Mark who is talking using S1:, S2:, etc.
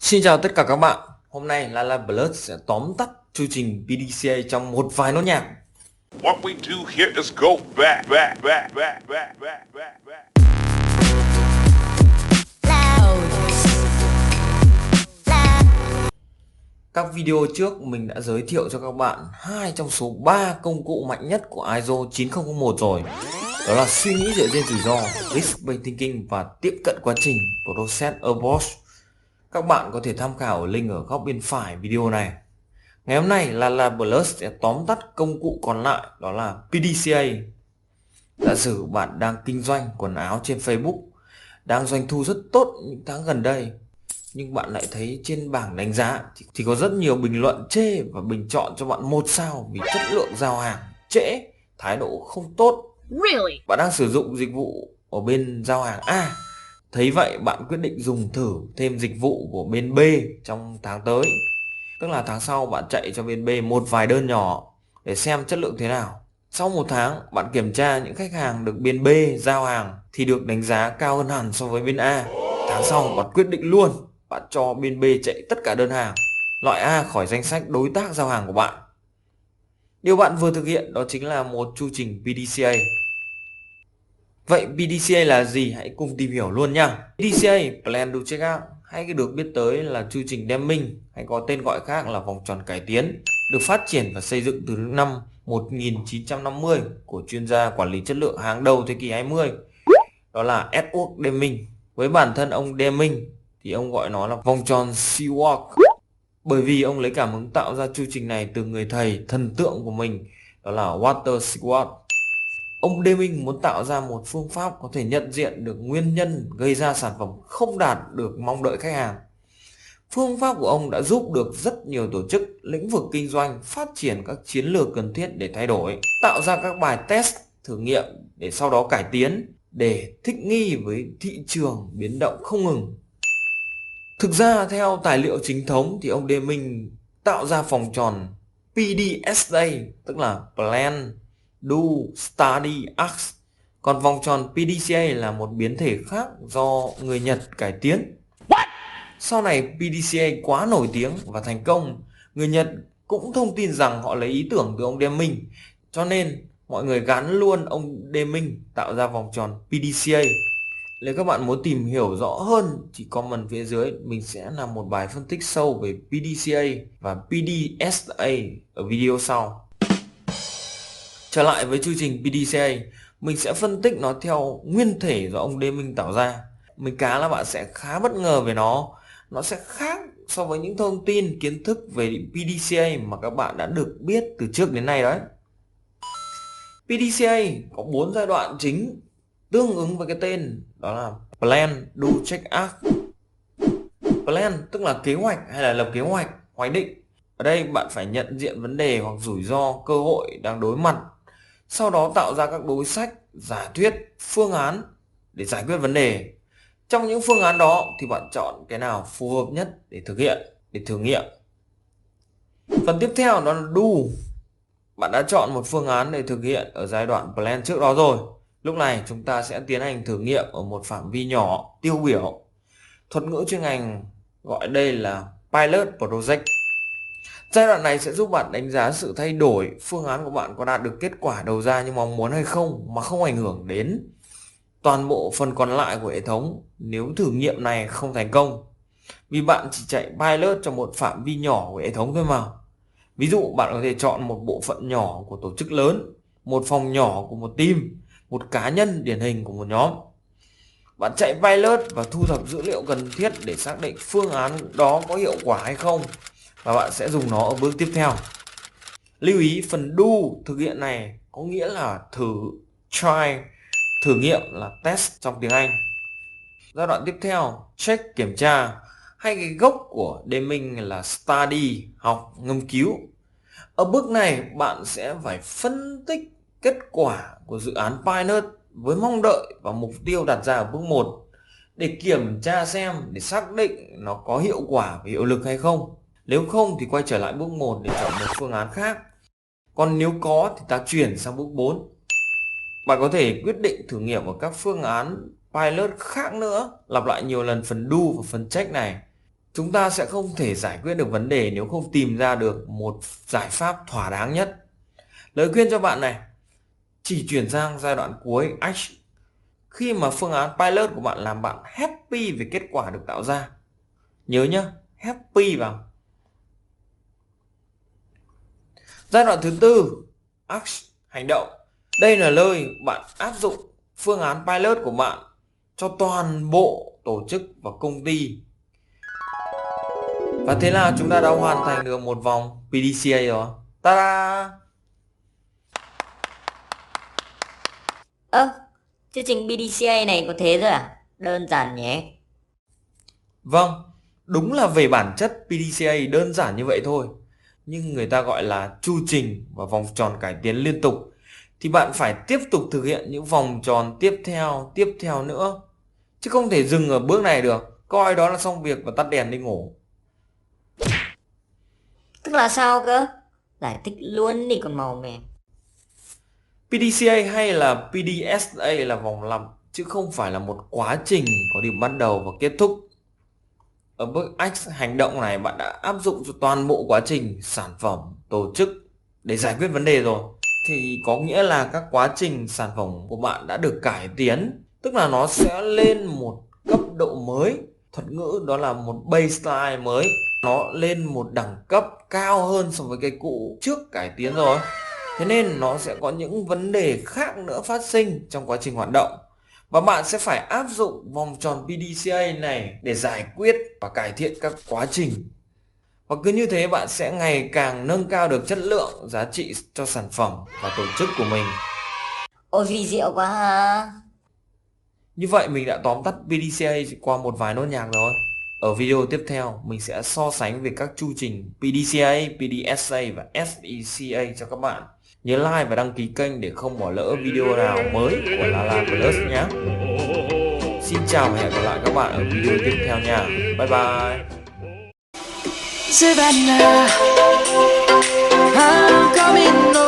S1: Xin chào tất cả các bạn. Hôm nay Lala Blood sẽ tóm tắt chương trình PDCA trong một vài nốt nhạc.
S2: What we do here is go back, back, back, back, back, back, back, back.
S1: Các video trước mình đã giới thiệu cho các bạn hai trong số 3 công cụ mạnh nhất của ISO 9001 rồi. Đó là suy nghĩ dựa trên rủi ro, risk-based thinking và tiếp cận quá trình, process approach. Các bạn có thể tham khảo ở link ở góc bên phải video này. Ngày hôm nay Lala Blood sẽ tóm tắt công cụ còn lại, đó là PDCA. Giả sử bạn đang kinh doanh quần áo trên Facebook, đang doanh thu rất tốt những tháng gần đây, nhưng bạn lại thấy trên bảng đánh giá thì có rất nhiều bình luận chê và bình chọn cho bạn 1 sao vì chất lượng giao hàng trễ, thái độ không tốt.
S3: Really?
S1: Bạn đang sử dụng dịch vụ ở bên giao hàng A, thấy vậy bạn quyết định dùng thử thêm dịch vụ của bên B trong tháng tới. Tức là tháng sau bạn chạy cho bên B một vài đơn nhỏ để xem chất lượng thế nào. Sau 1 tháng bạn kiểm tra những khách hàng được bên B giao hàng thì được đánh giá cao hơn hẳn so với bên A. Tháng sau bạn quyết định luôn bạn cho bên B chạy tất cả đơn hàng, loại A khỏi danh sách đối tác giao hàng của bạn. Điều bạn vừa thực hiện đó chính là một chu trình PDCA. Vậy PDCA là gì? Hãy cùng tìm hiểu luôn nha. PDCA, Plan Do Check Out, hay được biết tới là chu trình Deming, hay có tên gọi khác là vòng tròn cải tiến, được phát triển và xây dựng từ năm 1950 của chuyên gia quản lý chất lượng hàng đầu thế kỷ 20. Đó là Edward Deming. Với bản thân ông Deming thì ông gọi nó là vòng tròn Stewart, bởi vì ông lấy cảm hứng tạo ra chu trình này từ người thầy thần tượng của mình, đó là Walter Stewart. Ông Deming muốn tạo ra một phương pháp có thể nhận diện được nguyên nhân gây ra sản phẩm không đạt được mong đợi khách hàng. Phương pháp của ông đã giúp được rất nhiều tổ chức, lĩnh vực kinh doanh phát triển các chiến lược cần thiết để thay đổi, tạo ra các bài test, thử nghiệm để sau đó cải tiến để thích nghi với thị trường biến động không ngừng. Thực ra theo tài liệu chính thống thì ông Deming tạo ra vòng tròn PDSA, tức là Plan, Do, Study, Act. Còn vòng tròn PDCA là một biến thể khác do người Nhật cải tiến. Sau này PDCA quá nổi tiếng và thành công, người Nhật cũng thông tin rằng họ lấy ý tưởng từ ông Deming, cho nên mọi người gắn luôn ông Deming tạo ra vòng tròn PDCA. Nếu các bạn muốn tìm hiểu rõ hơn thì comment phía dưới, mình sẽ làm một bài phân tích sâu về PDCA và PDSA ở video sau. Trở lại với chương trình PDCA, mình sẽ phân tích nó theo nguyên thể do ông Deming tạo ra. Mình cá là bạn sẽ khá bất ngờ về nó sẽ khác so với những thông tin kiến thức về PDCA mà các bạn đã được biết từ trước đến nay đấy. PDCA có 4 giai đoạn chính tương ứng với cái tên, đó là Plan, Do, Check, Act. Plan tức là kế hoạch hay là lập kế hoạch, hoạch định. Ở đây bạn phải nhận diện vấn đề hoặc rủi ro, cơ hội đang đối mặt, sau đó tạo ra các đối sách, giả thuyết, phương án để giải quyết vấn đề. Trong những phương án đó thì bạn chọn cái nào phù hợp nhất để thực hiện, để thử nghiệm. Phần tiếp theo đó là Do. Bạn đã chọn một phương án để thực hiện ở giai đoạn Plan trước đó rồi. Lúc này chúng ta sẽ tiến hành thử nghiệm ở một phạm vi nhỏ, tiêu biểu. Thuật ngữ chuyên ngành gọi đây là Pilot Project. Giai đoạn này sẽ giúp bạn đánh giá sự thay đổi phương án của bạn có đạt được kết quả đầu ra như mong muốn hay không, mà không ảnh hưởng đến toàn bộ phần còn lại của hệ thống nếu thử nghiệm này không thành công. Vì bạn chỉ chạy pilot cho một phạm vi nhỏ của hệ thống thôi mà. Ví dụ bạn có thể chọn một bộ phận nhỏ của tổ chức lớn, một phòng nhỏ của một team, một cá nhân điển hình của một nhóm. Bạn chạy pilot và thu thập dữ liệu cần thiết để xác định phương án đó có hiệu quả hay không, và bạn sẽ dùng nó ở bước tiếp theo. Lưu ý phần do thực hiện này có nghĩa là thử, try, thử nghiệm là test trong tiếng Anh. Giai đoạn tiếp theo, check, kiểm tra, hay cái gốc của Deming là study, học, ngâm cứu. Ở bước này bạn sẽ phải phân tích kết quả của dự án pilot với mong đợi và mục tiêu đặt ra ở bước 1 để kiểm tra xem, để xác định nó có hiệu quả và hiệu lực hay không. Nếu không thì quay trở lại bước 1 để chọn một phương án khác. Còn nếu có thì ta chuyển sang bước 4. Bạn có thể quyết định thử nghiệm ở các phương án pilot khác nữa, lặp lại nhiều lần phần do và phần check này. Chúng ta sẽ không thể giải quyết được vấn đề nếu không tìm ra được một giải pháp thỏa đáng nhất. Lời khuyên cho bạn này, chỉ chuyển sang giai đoạn cuối X khi mà phương án pilot của bạn làm bạn happy về kết quả được tạo ra. Nhớ nhá, happy vào. Giai đoạn thứ tư, X, hành động. Đây là nơi bạn áp dụng phương án pilot của bạn cho toàn bộ tổ chức và công ty. Và thế là chúng ta đã hoàn thành được một vòng PDCA rồi. Ta-da!
S3: Chương trình BDCA này có thế thôi à? Đơn giản nhé.
S1: Vâng, đúng là về bản chất PDCA đơn giản như vậy thôi. Nhưng người ta gọi là chu trình và vòng tròn cải tiến liên tục. Thì bạn phải tiếp tục thực hiện những vòng tròn tiếp theo nữa. Chứ không thể dừng ở bước này được. Coi đó là xong việc và tắt đèn đi ngủ.
S3: Tức là sao cơ? Giải thích luôn đi còn màu mè.
S1: PDCA hay là PDSA là vòng lặp chứ không phải là một quá trình có điểm bắt đầu và kết thúc. Ở bước X hành động này bạn đã áp dụng cho toàn bộ quá trình, sản phẩm, tổ chức để giải quyết vấn đề rồi. Thì có nghĩa là các quá trình, sản phẩm của bạn đã được cải tiến. Tức là nó sẽ lên một cấp độ mới. Thuật ngữ đó là một baseline mới. Nó lên một đẳng cấp cao hơn so với cái cũ trước cải tiến rồi. Thế nên nó sẽ có những vấn đề khác nữa phát sinh trong quá trình hoạt động. Và bạn sẽ phải áp dụng vòng tròn PDCA này để giải quyết và cải thiện các quá trình. Và cứ như thế bạn sẽ ngày càng nâng cao được chất lượng, giá trị cho sản phẩm và tổ chức của mình.
S3: Ôi vi diệu quá ha.
S1: Như vậy mình đã tóm tắt PDCA qua một vài nốt nhạc rồi. Ở video tiếp theo mình sẽ so sánh về các chu trình PDCA, PDSA và SECA cho các bạn. Nhớ like và đăng ký kênh để không bỏ lỡ video nào mới của Lala Plus nhé. Xin chào và hẹn gặp lại các bạn ở video tiếp theo nha. Bye bye.
S4: Savannah, I'm coming